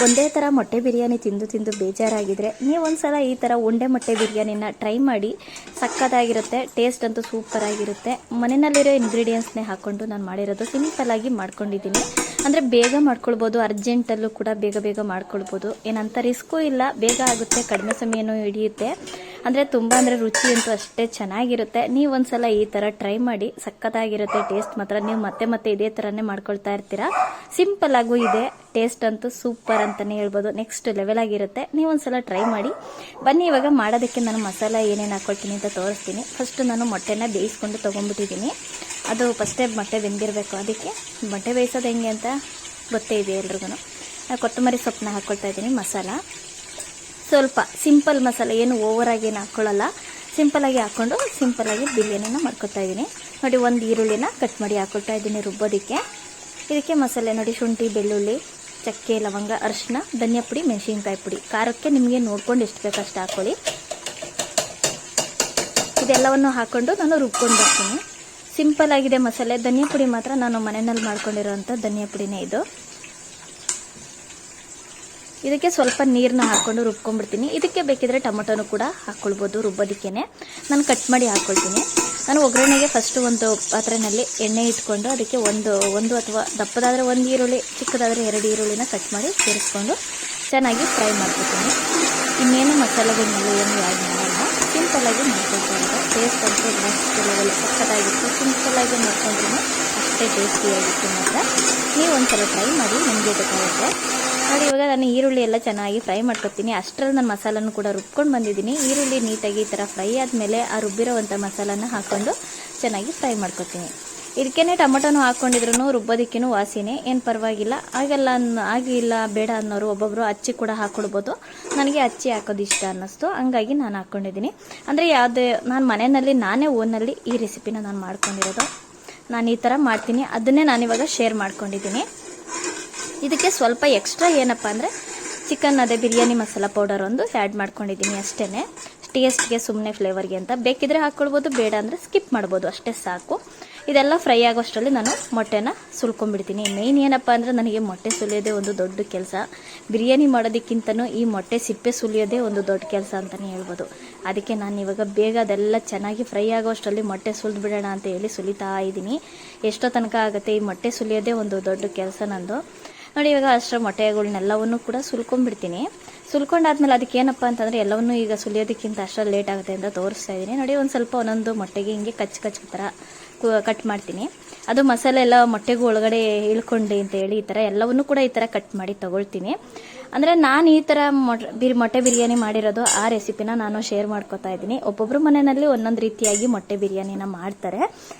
ಒಂದೇ ಥರ ಮೊಟ್ಟೆ ಬಿರಿಯಾನಿ ತಿಂದು ತಿಂದು ಬೇಜಾರಾಗಿದ್ದರೆ ನೀವು ಒಂದ್ಸಲ ಈ ಥರ ಉಂಡೆ ಮೊಟ್ಟೆ ಬಿರಿಯಾನಿನ ಟ್ರೈ ಮಾಡಿ. ಸಕ್ಕತ್ತಾಗಿರುತ್ತೆ, ಟೇಸ್ಟ್ ಅಂತೂ ಸೂಪರ್ ಆಗಿರುತ್ತೆ. ಮನೆಯಲ್ಲಿರೋ ಇಂಗ್ರೀಡಿಯೆಂಟ್ಸ್ನೇ ಹಾಕ್ಕೊಂಡು ನಾನು ಮಾಡಿರೋದು ಸಿಂಪಲ್ಲಾಗಿ ಮಾಡ್ಕೊಂಡಿದ್ದೀನಿ. ಅಂದರೆ ಬೇಗ ಮಾಡ್ಕೊಳ್ಬೋದು, ಅರ್ಜೆಂಟಲ್ಲೂ ಕೂಡ ಬೇಗ ಬೇಗ ಮಾಡ್ಕೊಳ್ಬೋದು. ಏನಂತ ರಿಸ್ಕು ಇಲ್ಲ, ಬೇಗ ಆಗುತ್ತೆ, ಕಡಿಮೆ ಸಮಯನೂ ಹಿಡಿಯುತ್ತೆ. ಅಂದರೆ ತುಂಬ ಅಂದರೆ ರುಚಿ ಅಂತೂ ಅಷ್ಟೇ ಚೆನ್ನಾಗಿರುತ್ತೆ. ನೀವು ಒಂದ್ಸಲ ಈ ಥರ ಟ್ರೈ ಮಾಡಿ, ಸಕ್ಕತ್ತಾಗಿರುತ್ತೆ ಟೇಸ್ಟ್ ಮಾತ್ರ. ನೀವು ಮತ್ತೆ ಮತ್ತೆ ಇದೇ ಥರನೇ ಮಾಡ್ಕೊಳ್ತಾ ಇರ್ತೀರಾ. ಸಿಂಪಲ್ ಆಗೂ ಇದೆ, ಟೇಸ್ಟ್ ಅಂತೂ ಸೂಪರ್ ಅಂತಲೇ ಹೇಳ್ಬೋದು. ನೆಕ್ಸ್ಟ್ ಲೆವೆಲ್ ಆಗಿರುತ್ತೆ. ನೀವು ಒಂದ್ಸಲ ಟ್ರೈ ಮಾಡಿ. ಬನ್ನಿ ಇವಾಗ ಮಾಡೋದಕ್ಕೆ ನಾನು ಮಸಾಲ ಏನೇನು ಹಾಕ್ಕೊಳ್ತೀನಿ ಅಂತ ತೋರಿಸ್ತೀನಿ. ಫಸ್ಟ್ ನಾನು ಮೊಟ್ಟೆನ ಬೇಯಿಸ್ಕೊಂಡು ತೊಗೊಂಡ್ಬಿಟ್ಟಿದ್ದೀನಿ. ಅದು ಫಸ್ಟೇ ಮೊಟ್ಟೆ ಬೆಂದಿರಬೇಕು. ಅದಕ್ಕೆ ಮೊಟ್ಟೆ ಬೇಯಿಸೋದು ಹೆಂಗೆ ಅಂತ ಗೊತ್ತೇ ಇದೆ ಎಲ್ರಿಗೂ. ಕೊತ್ತಂಬರಿ ಸೊಪ್ಪನ್ನ ಹಾಕ್ಕೊಳ್ತಾ ಇದ್ದೀನಿ. ಮಸಾಲ ಸ್ವಲ್ಪ ಸಿಂಪಲ್ ಮಸಾಲೆ, ಏನು ಓವರಾಗಿ ಏನು ಹಾಕ್ಕೊಳ್ಳಲ್ಲ. ಸಿಂಪಲಾಗಿ ಹಾಕ್ಕೊಂಡು ಸಿಂಪಲಾಗಿ ಬಿರಿಯಾನಿನ ಮಾಡ್ಕೊತಾ ಇದ್ದೀನಿ. ನೋಡಿ, ಒಂದು ಈರುಳ್ಳಿನ ಕಟ್ ಮಾಡಿ ಹಾಕ್ಕೊಳ್ತಾ ಇದ್ದೀನಿ ರುಬ್ಬೋದಕ್ಕೆ. ಇದಕ್ಕೆ ಮಸಾಲೆ ನೋಡಿ, ಶುಂಠಿ, ಬೆಳ್ಳುಳ್ಳಿ, ಚಕ್ಕೆ, ಲವಂಗ, ಅರಿಶಿನ, ಧನಿಯಾ ಪುಡಿ, ಮೆಣಸಿನ್ಕಾಯಿ ಪುಡಿ. ಖಾರಕ್ಕೆ ನಿಮಗೆ ನೋಡ್ಕೊಂಡು ಎಷ್ಟು ಬೇಕು ಅಷ್ಟು ಹಾಕ್ಕೊಳ್ಳಿ. ಇದೆಲ್ಲವನ್ನು ಹಾಕ್ಕೊಂಡು ನಾನು ರುಬ್ಕೊಂಡು ಬರ್ತೀನಿ. ಸಿಂಪಲ್ ಆಗಿದೆ ಮಸಾಲೆ. ಧನಿಯಾ ಪುಡಿ ಮಾತ್ರ ನಾನು ಮನೆಯಲ್ಲಿ ಮಾಡ್ಕೊಂಡಿರೋಂಥ ಧನಿಯಾ ಪುಡಿನೇ ಇದು. ಇದಕ್ಕೆ ಸ್ವಲ್ಪ ನೀರನ್ನ ಹಾಕ್ಕೊಂಡು ರುಬ್ಕೊಂಡ್ಬಿಡ್ತೀನಿ. ಇದಕ್ಕೆ ಬೇಕಿದ್ರೆ ಟೊಮೊಟೊನು ಕೂಡ ಹಾಕ್ಕೊಳ್ಬೋದು ರುಬ್ಬೋದಕ್ಕೇನೆ. ನಾನು ಕಟ್ ಮಾಡಿ ಹಾಕ್ಕೊಳ್ತೀನಿ. ನಾನು ಒಗ್ಗರಣೆಗೆ ಫಸ್ಟು ಒಂದು ಪಾತ್ರೆಯಲ್ಲಿ ಎಣ್ಣೆ ಇಟ್ಕೊಂಡು ಅದಕ್ಕೆ ಒಂದು ಅಥವಾ ದಪ್ಪದಾದರೆ ಒಂದು ಈರುಳ್ಳಿ, ಚಿಕ್ಕದಾದರೆ 2 ಈರುಳ್ಳಿನ ಕಟ್ ಮಾಡಿ ಸೇರಿಸ್ಕೊಂಡು ಚೆನ್ನಾಗಿ ಫ್ರೈ ಮಾಡ್ಕೊತೀನಿ. ಇನ್ನೇನು ಮಸಾಲೆಗಳನ್ನೆಲ್ಲ ಏನು ಆ್ಯಡ್ ಮಾಡಲ್ಲ, ಸಿಂಪಲ್ಲಾಗಿ ಮಾಡ್ಕೊಳ್ತಾ ಇದ್ದೆ. ಟೇಸ್ಟ್ ಅಂತೂ ನೆಕ್ಸ್ಟ್ ಲೆವೆಲ್ ಸಕ್ಕತ್ತಾಗಿತ್ತು. ಸಿಂಪಲ್ಲಾಗಿ ಮಾಡ್ಕೊಂಡ್ರೂ ಅಷ್ಟೇ ಟೇಸ್ಟಿಯಾಗಿತ್ತು ಮಾತ್ರ. ನೀವು ಒಂದ್ಸಲ ಟ್ರೈ ಮಾಡಿ, ನಿಮಗೆ ಗೊತ್ತಾಗುತ್ತೆ. ನೋಡಿ, ಇವಾಗ ನಾನು ಈರುಳ್ಳಿ ಎಲ್ಲ ಚೆನ್ನಾಗಿ ಫ್ರೈ ಮಾಡ್ಕೊತೀನಿ. ಅಷ್ಟರಲ್ಲಿ ನಾನು ಮಸಾಲನ್ನು ಕೂಡ ರುಬ್ಕೊಂಡು ಬಂದಿದ್ದೀನಿ. ಈರುಳ್ಳಿ ನೀಟಾಗಿ ಈ ಥರ ಫ್ರೈ ಆದಮೇಲೆ ಆ ರುಬ್ಬಿರೋವಂಥ ಮಸಾಲನ ಹಾಕ್ಕೊಂಡು ಚೆನ್ನಾಗಿ ಫ್ರೈ ಮಾಡ್ಕೊತೀನಿ. ಇದಕ್ಕೇನೆ ಟೊಮೊಟೊನು ಹಾಕ್ಕೊಂಡಿದ್ರು ರುಬ್ಬೋದಕ್ಕೇನು ವಾಸಿನೇ, ಏನು ಪರವಾಗಿಲ್ಲ. ಆಗಿಲ್ಲ ಬೇಡ ಅನ್ನೋರು ಒಬ್ಬೊಬ್ಬರು ಅಚ್ಚಿ ಕೂಡ ಹಾಕ್ಕೊಡ್ಬೋದು. ನನಗೆ ಅಚ್ಚಿ ಹಾಕೋದು ಇಷ್ಟ ಅನ್ನಿಸ್ತು, ಹಂಗಾಗಿ ನಾನು ಹಾಕ್ಕೊಂಡಿದ್ದೀನಿ. ಅಂದರೆ ನಾನು ಮನೆಯಲ್ಲಿ ನಾನೇ ಓನಲ್ಲಿ ಈ ರೆಸಿಪಿನ ನಾನು ಮಾಡ್ಕೊಂಡಿರೋದು. ನಾನು ಈ ಥರ ಮಾಡ್ತೀನಿ, ಅದನ್ನೇ ನಾನಿವಾಗ ಶೇರ್ ಮಾಡ್ಕೊಂಡಿದ್ದೀನಿ. ಇದಕ್ಕೆ ಸ್ವಲ್ಪ ಎಕ್ಸ್ಟ್ರಾ ಏನಪ್ಪ ಅಂದರೆ ಚಿಕನ್, ಅದೇ ಬಿರಿಯಾನಿ ಮಸಾಲ ಪೌಡರ್ ಒಂದು ಆ್ಯಡ್ ಮಾಡ್ಕೊಂಡಿದ್ದೀನಿ ಅಷ್ಟೇ. ಟೇಸ್ಟ್ಗೆ, ಸುಮ್ಮನೆ ಫ್ಲೇವರ್ಗೆ ಅಂತ. ಬೇಕಿದ್ರೆ ಹಾಕ್ಕೊಳ್ಬೋದು, ಬೇಡ ಅಂದರೆ ಸ್ಕಿಪ್ ಮಾಡ್ಬೋದು, ಅಷ್ಟೇ ಸಾಕು. ಇದೆಲ್ಲ ಫ್ರೈ ಆಗೋಷ್ಟರಲ್ಲಿ ನಾನು ಮೊಟ್ಟೆನ ಸುಲ್ಕೊಂಡ್ಬಿಡ್ತೀನಿ. ಮೇಯ್ನ್ ಏನಪ್ಪ ಅಂದರೆ ನನಗೆ ಮೊಟ್ಟೆ ಸುಲಿಯೋದೇ ಒಂದು ದೊಡ್ಡ ಕೆಲಸ. ಬಿರಿಯಾನಿ ಮಾಡೋದಕ್ಕಿಂತನೂ ಈ ಮೊಟ್ಟೆ ಸಿಪ್ಪೆ ಸುಲಿಯೋದೇ ಒಂದು ದೊಡ್ಡ ಕೆಲಸ ಅಂತಲೇ ಹೇಳ್ಬೋದು. ಅದಕ್ಕೆ ನಾನು ಇವಾಗ ಬೇಗ ಅದೆಲ್ಲ ಚೆನ್ನಾಗಿ ಫ್ರೈ ಆಗೋಷ್ಟರಲ್ಲಿ ಮೊಟ್ಟೆ ಸುಲಿದು ಬಿಡೋಣ ಅಂತ ಹೇಳಿ ಸುಲಿತಾ ಇದ್ದೀನಿ. ಎಷ್ಟೋ ತನಕ ಆಗುತ್ತೆ, ಈ ಮೊಟ್ಟೆ ಸುಲಿಯೋದೇ ಒಂದು ದೊಡ್ಡ ಕೆಲಸ ನಂದು. ನೋಡಿ, ಇವಾಗ ಅಷ್ಟರ ಮೊಟ್ಟೆಗಳನ್ನೆಲ್ಲವನ್ನೂ ಕೂಡ ಸುಲ್ಕೊಂಡ್ಬಿಡ್ತೀನಿ. ಸುಲ್ಕೊಂಡಾದ್ಮೇಲೆ ಅದಕ್ಕೆ ಏನಪ್ಪ ಅಂತಂದರೆ ಎಲ್ಲವನ್ನೂ ಈಗ ಸುಲಿಯೋದಕ್ಕಿಂತ ಅಷ್ಟರಲ್ಲಿ ಲೇಟ್ ಆಗುತ್ತೆ ಅಂತ ತೋರಿಸ್ತಾ ಇದ್ದೀನಿ. ನೋಡಿ, ಒಂದು ಸ್ವಲ್ಪ ಒಂದೊಂದು ಮೊಟ್ಟೆಗೆ ಹಿಂಗೆ ಕಚ್ಚ ಥರ ಕಟ್ ಮಾಡ್ತೀನಿ. ಅದು ಮಸಾಲೆ ಎಲ್ಲ ಮೊಟ್ಟೆಗೂ ಒಳಗಡೆ ಇಳ್ಕೊಂಡು ಅಂತ ಹೇಳಿ ಈ ಥರ ಎಲ್ಲವನ್ನೂ ಕೂಡ ಈ ಥರ ಕಟ್ ಮಾಡಿ ತೊಗೊಳ್ತೀನಿ. ಅಂದರೆ ನಾನು ಈ ಥರ ಮೊಟ್ಟೆ ಬಿರಿಯಾನಿ ಮಾಡಿರೋದು, ಆ ರೆಸಿಪಿನ ನಾನು ಶೇರ್ ಮಾಡ್ಕೊತಾ ಇದ್ದೀನಿ. ಒಬ್ಬೊಬ್ಬರು ಮನೆಯಲ್ಲಿ ಒಂದೊಂದು ರೀತಿಯಾಗಿ ಮೊಟ್ಟೆ ಬಿರಿಯಾನಿನ ಮಾಡ್ತಾರೆ.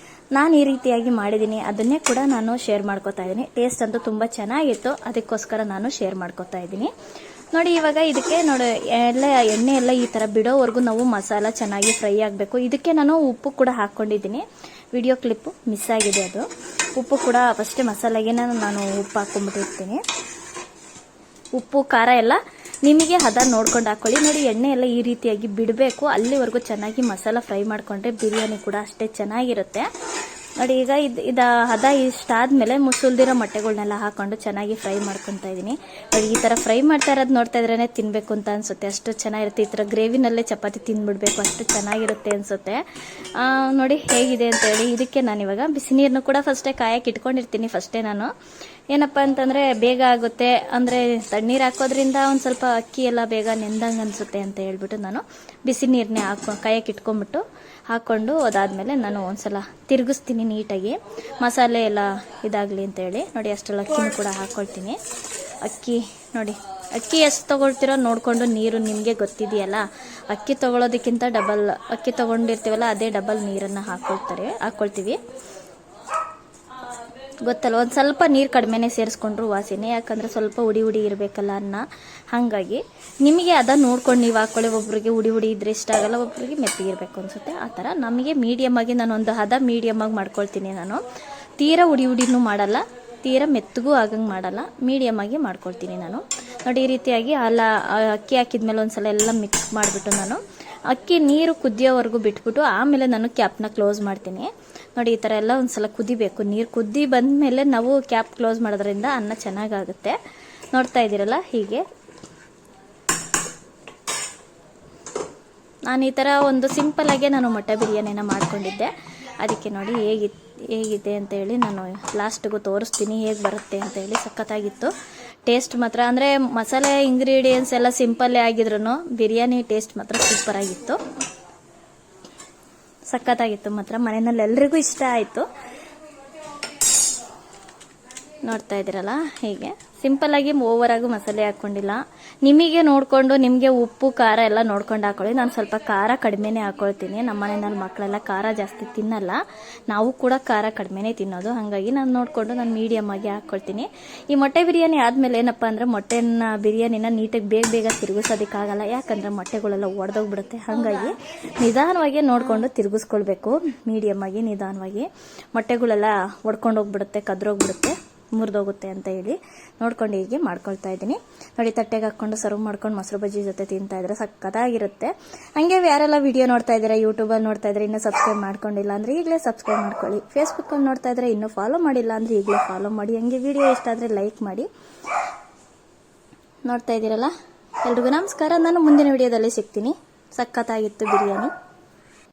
ನಾನು ಈ ರೀತಿಯಾಗಿ ಮಾಡಿದ್ದೀನಿ, ಅದನ್ನೇ ಕೂಡ ನಾನು ಶೇರ್ ಮಾಡ್ಕೊತಾ ಇದ್ದೀನಿ. ಟೇಸ್ಟ್ ಅಂತೂ ತುಂಬ ಚೆನ್ನಾಗಿತ್ತು, ಅದಕ್ಕೋಸ್ಕರ ನಾನು ಶೇರ್ ಮಾಡ್ಕೊತಾ ಇದ್ದೀನಿ. ನೋಡಿ, ಇವಾಗ ಇದಕ್ಕೆ ನೋಡಿ ಎಣ್ಣೆ ಎಲ್ಲ ಈ ಥರ ಬಿಡೋವರೆಗೂ ನಾವು ಮಸಾಲ ಚೆನ್ನಾಗಿ ಫ್ರೈ ಆಗಬೇಕು. ಇದಕ್ಕೆ ನಾನು ಉಪ್ಪು ಕೂಡ ಹಾಕ್ಕೊಂಡಿದ್ದೀನಿ. ವಿಡಿಯೋ ಕ್ಲಿಪ್ಪು ಮಿಸ್ ಆಗಿದೆ, ಅದು ಉಪ್ಪು ಕೂಡ ಫಸ್ಟೇ ಮಸಾಲೆಗೆ ನಾನು ಉಪ್ಪು ಹಾಕ್ಕೊಂಡ್ಬಿಟ್ಟಿರ್ತೀನಿ. ಉಪ್ಪು ಖಾರ ಎಲ್ಲ ನಿಮಗೆ ಹದ ನೋಡ್ಕೊಂಡು ಹಾಕ್ಕೊಳ್ಳಿ. ನೋಡಿ, ಎಣ್ಣೆ ಎಲ್ಲ ಈ ರೀತಿಯಾಗಿ ಬಿಡಬೇಕು, ಅಲ್ಲಿವರೆಗೂ ಚೆನ್ನಾಗಿ ಮಸಾಲ ಫ್ರೈ ಮಾಡಿಕೊಂಡ್ರೆ ಬಿರಿಯಾನಿ ಕೂಡ ಅಷ್ಟೇ ಚೆನ್ನಾಗಿರುತ್ತೆ. ನೋಡಿ, ಈಗ ಇದು ಹದ ಇಷ್ಟಾದ್ಮೇಲೆ ಮುಸುಲ್ದಿರೋ ಮೊಟ್ಟೆಗಳನ್ನೆಲ್ಲ ಹಾಕೊಂಡು ಚೆನ್ನಾಗಿ ಫ್ರೈ ಮಾಡ್ಕೊತಾ ಇದ್ದೀನಿ. ನೋಡಿ, ಈ ಥರ ಫ್ರೈ ಮಾಡ್ತಾ ಇರೋದು ನೋಡ್ತಾ ಇದ್ರೇ ತಿನ್ನಬೇಕು ಅಂತ ಅನಿಸುತ್ತೆ, ಅಷ್ಟು ಚೆನ್ನಾಗಿರುತ್ತೆ. ಈ ಥರ ಗ್ರೇವಿನಲ್ಲೇ ಚಪಾತಿ ತಿಂದ್ಬಿಡ್ಬೇಕು, ಅಷ್ಟು ಚೆನ್ನಾಗಿರುತ್ತೆ ಅನಿಸುತ್ತೆ. ನೋಡಿ ಹೇಗಿದೆ ಅಂತೇಳಿ. ಇದಕ್ಕೆ ನಾನಿವಾಗ ಬಿಸಿ ನೀರನ್ನು ಕೂಡ ಫಸ್ಟೇ ಕಾಯಕ್ಕೆ ಇಟ್ಕೊಂಡಿರ್ತೀನಿ. ಫಸ್ಟೇ ನಾನು ಏನಪ್ಪ ಅಂತಂದರೆ ಬೇಗ ಆಗುತ್ತೆ, ಅಂದರೆ ತಣ್ಣೀರು ಹಾಕೋದ್ರಿಂದ ಒಂದು ಸ್ವಲ್ಪ ಅಕ್ಕಿ ಎಲ್ಲ ಬೇಗ ನೆಂದಂಗೆ ಅನಿಸುತ್ತೆ ಅಂತ ಹೇಳ್ಬಿಟ್ಟು ನಾನು ಬಿಸಿ ನೀರನ್ನೇ ಕಾಯಕ್ಕೆ ಇಟ್ಕೊಂಡ್ಬಿಟ್ಟು ಹಾಕ್ಕೊಂಡು ಅದಾದಮೇಲೆ ನಾನು ಒಂದ್ಸಲ ತಿರುಗಿಸ್ತೀನಿ ನೀಟಾಗಿ, ಮಸಾಲೆ ಎಲ್ಲ ಇದಾಗಲಿ ಅಂತೇಳಿ. ನೋಡಿ, ಅಷ್ಟೆಲ್ಲ ಅಕ್ಕಿನೂ ಕೂಡ ಹಾಕ್ಕೊಳ್ತೀನಿ. ಅಕ್ಕಿ ನೋಡಿ, ಅಕ್ಕಿ ಎಷ್ಟು ತೊಗೊಳ್ತಿರೋ ನೋಡಿಕೊಂಡು ನೀರು ನಿಮಗೆ ಗೊತ್ತಿದೆಯಲ್ಲ. ಅಕ್ಕಿ ತೊಗೊಳೋದಕ್ಕಿಂತ ಡಬಲ್ ಅಕ್ಕಿ ತೊಗೊಂಡಿರ್ತೀವಲ್ಲ, ಅದೇ ಡಬಲ್ ನೀರನ್ನು ಹಾಕ್ಕೊಳ್ತೀವಿ. ಗೊತ್ತಲ್ಲ, ಒಂದು ಸ್ವಲ್ಪ ನೀರು ಕಡಿಮೆನೇ ಸೇರಿಸ್ಕೊಂಡ್ರು ವಾಸಿನೇ, ಯಾಕಂದರೆ ಸ್ವಲ್ಪ ಉಡಿ ಇರಬೇಕಲ್ಲ ಅನ್ನ. ಹಾಗಾಗಿ ನಿಮಗೆ ಅದನ್ನು ನೋಡ್ಕೊಂಡು ನೀವು ಹಾಕ್ಕೊಳ್ಳಿ. ಒಬ್ಬರಿಗೆ ಉಡಿ ಇದ್ರೆ ಇಷ್ಟ ಆಗಲ್ಲ, ಒಬ್ಬರಿಗೆ ಮೆತ್ತಗಿರಬೇಕು ಅನಿಸುತ್ತೆ. ಆ ಥರ ನಮಗೆ ಮೀಡಿಯಮ್ಮಾಗಿ ನಾನು ಒಂದು ಹದ ಮೀಡಿಯಮ್ಮಾಗಿ ಮಾಡ್ಕೊಳ್ತೀನಿ. ನಾನು ತೀರಾ ಉಡಿನೂ ಮಾಡಲ್ಲ, ತೀರಾ ಮೆತ್ತಗೂ ಆಗಂಗೆ ಮಾಡಲ್ಲ, ಮೀಡಿಯಮ್ಮಾಗಿ ಮಾಡ್ಕೊಳ್ತೀನಿ ನಾನು. ನೋಡಿ, ಈ ರೀತಿಯಾಗಿ ಅಕ್ಕಿ ಹಾಕಿದ್ಮೇಲೆ ಒಂದು ಸಲ ಎಲ್ಲ ಮಿಕ್ಸ್ ಮಾಡಿಬಿಟ್ಟು ನಾನು ಅಕ್ಕಿ ನೀರು ಕುದಿಯೋವರೆಗೂ ಬಿಟ್ಬಿಟ್ಟು ಆಮೇಲೆ ನಾನು ಕ್ಯಾಪ್ನ ಕ್ಲೋಸ್ ಮಾಡ್ತೀನಿ. ನೋಡಿ, ಈ ಥರ ಎಲ್ಲ ಒಂದು ಸಲ ಕುದಿಬೇಕು. ನೀರು ಕುದಿ ಬಂದಮೇಲೆ ನಾವು ಕ್ಯಾಪ್ ಕ್ಲೋಸ್ ಮಾಡೋದ್ರಿಂದ ಅನ್ನ ಚೆನ್ನಾಗಾಗುತ್ತೆ. ನೋಡ್ತಾ ಇದ್ದೀರಲ್ಲ ಹೀಗೆ ನಾನು ಈ ಥರ ಒಂದು ಸಿಂಪಲ್ಲಾಗೆ ನಾನು ಮೊಟ್ಟೆ ಬಿರಿಯಾನಿನ ಮಾಡ್ಕೊಂಡಿದ್ದೆ. ಅದಕ್ಕೆ ನೋಡಿ ಹೇಗಿದೆ ಅಂತೇಳಿ ನಾನು ಲಾಸ್ಟಿಗೂ ತೋರಿಸ್ತೀನಿ ಹೇಗೆ ಬರುತ್ತೆ ಅಂತೇಳಿ. ಸಖತ್ತಾಗಿತ್ತು ಟೇಸ್ಟ್ ಮಾತ್ರ. ಅಂದರೆ ಮಸಾಲೆ ಇಂಗ್ರೀಡಿಯೆಂಟ್ಸ್ ಎಲ್ಲ ಸಿಂಪಲ್ಲೇ ಆಗಿದ್ರು ಬಿರಿಯಾನಿ ಟೇಸ್ಟ್ ಮಾತ್ರ ಸೂಪರಾಗಿತ್ತು, ಸಖತ್ತಾಗಿತ್ತು ಮಾತ್ರ. ಮನೆಯಲ್ಲಿ ಎಲ್ರಿಗೂ ಇಷ್ಟ ಆಯಿತು. ನೋಡ್ತಾ ಇದ್ದೀರಲ್ಲ ಹೀಗೆ ಸಿಂಪಲ್ಲಾಗಿ ಓವರಾಗಿ ಮಸಾಲೆ ಹಾಕ್ಕೊಂಡಿಲ್ಲ. ನಿಮಗೆ ನೋಡಿಕೊಂಡು ನಿಮಗೆ ಉಪ್ಪು ಖಾರ ಎಲ್ಲ ನೋಡ್ಕೊಂಡು ಹಾಕೊಳ್ಳಿ. ನಾನು ಸ್ವಲ್ಪ ಖಾರ ಕಡಿಮೆನೇ ಹಾಕ್ಕೊಳ್ತೀನಿ. ನಮ್ಮ ಮನೆಯಲ್ಲಿ ಮಕ್ಕಳೆಲ್ಲ ಖಾರ ಜಾಸ್ತಿ ತಿನ್ನಲ್ಲ, ನಾವು ಕೂಡ ಖಾರ ಕಡಿಮೆನೇ ತಿನ್ನೋದು. ಹಾಗಾಗಿ ನಾನು ನೋಡಿಕೊಂಡು ನಾನು ಮೀಡಿಯಮ್ ಆಗಿ ಹಾಕ್ಕೊಳ್ತೀನಿ. ಈ ಮೊಟ್ಟೆ ಬಿರಿಯಾನಿ ಆದಮೇಲೆ ಏನಪ್ಪ ಅಂದರೆ ಮೊಟ್ಟೆನ ಬಿರಿಯಾನಿನ ನೀಟಾಗಿ ಬೇಗ ತಿರುಗಿಸೋದಕ್ಕಾಗಲ್ಲ, ಯಾಕಂದರೆ ಮೊಟ್ಟೆಗಳೆಲ್ಲ ಒಡೆದೋಗ್ಬಿಡುತ್ತೆ. ಹಾಗಾಗಿ ನಿಧಾನವಾಗಿ ನೋಡಿಕೊಂಡು ತಿರುಗಿಸ್ಕೊಳ್ಬೇಕು, ಮೀಡಿಯಮ್ ಆಗಿ ನಿಧಾನವಾಗಿ. ಮೊಟ್ಟೆಗಳೆಲ್ಲ ಒಡ್ಕೊಂಡೋಗ್ಬಿಡುತ್ತೆ, ಕದ್ರೋಗ್ಬಿಡುತ್ತೆ, ಮುರಿದೋಗುತ್ತೆ ಅಂತ ಹೇಳಿ ನೋಡ್ಕೊಂಡು ಹೀಗೆ ಮಾಡ್ಕೊಳ್ತಾ ಇದ್ದೀನಿ. ನೋಡಿ ತಟ್ಟೆಗೆ ಹಾಕ್ಕೊಂಡು ಸರ್ವ್ ಮಾಡ್ಕೊಂಡು ಮೊಸರು ಬಜ್ಜಿ ಜೊತೆ ತಿಂತಾ ಇದ್ರೆ ಸಕ್ಕತ್ತಾಗಿರುತ್ತೆ. ಹಂಗೆ ಯಾರೆಲ್ಲ ವಿಡಿಯೋ ನೋಡ್ತಾ ಇದ್ದೀರಾ, ಯೂಟ್ಯೂಬಲ್ಲಿ ನೋಡ್ತಾ ಇದ್ರೆ ಇನ್ನೂ ಸಬ್ಸ್ಕ್ರೈಬ್ ಮಾಡ್ಕೊಂಡಿಲ್ಲ ಅಂದರೆ ಈಗಲೇ ಸಬ್ಸ್ಕ್ರೈಬ್ ಮಾಡ್ಕೊಳ್ಳಿ. ಫೇಸ್ಬುಕ್ಕಲ್ಲಿ ನೋಡ್ತಾ ಇದ್ರೆ ಇನ್ನೂ ಫಾಲೋ ಮಾಡಿಲ್ಲ ಅಂದರೆ ಈಗಲೇ ಫಾಲೋ ಮಾಡಿ. ಹಂಗೆ ವಿಡಿಯೋ ಇಷ್ಟ ಆದರೆ ಲೈಕ್ ಮಾಡಿ. ನೋಡ್ತಾ ಇದ್ದೀರಲ್ಲ, ಎಲ್ರಿಗೂ ನಮಸ್ಕಾರ. ನಾನು ಮುಂದಿನ ವಿಡಿಯೋದಲ್ಲಿ ಸಿಗ್ತೀನಿ. ಸಕ್ಕತ್ತಾಗಿತ್ತು ಬಿರಿಯಾನಿ.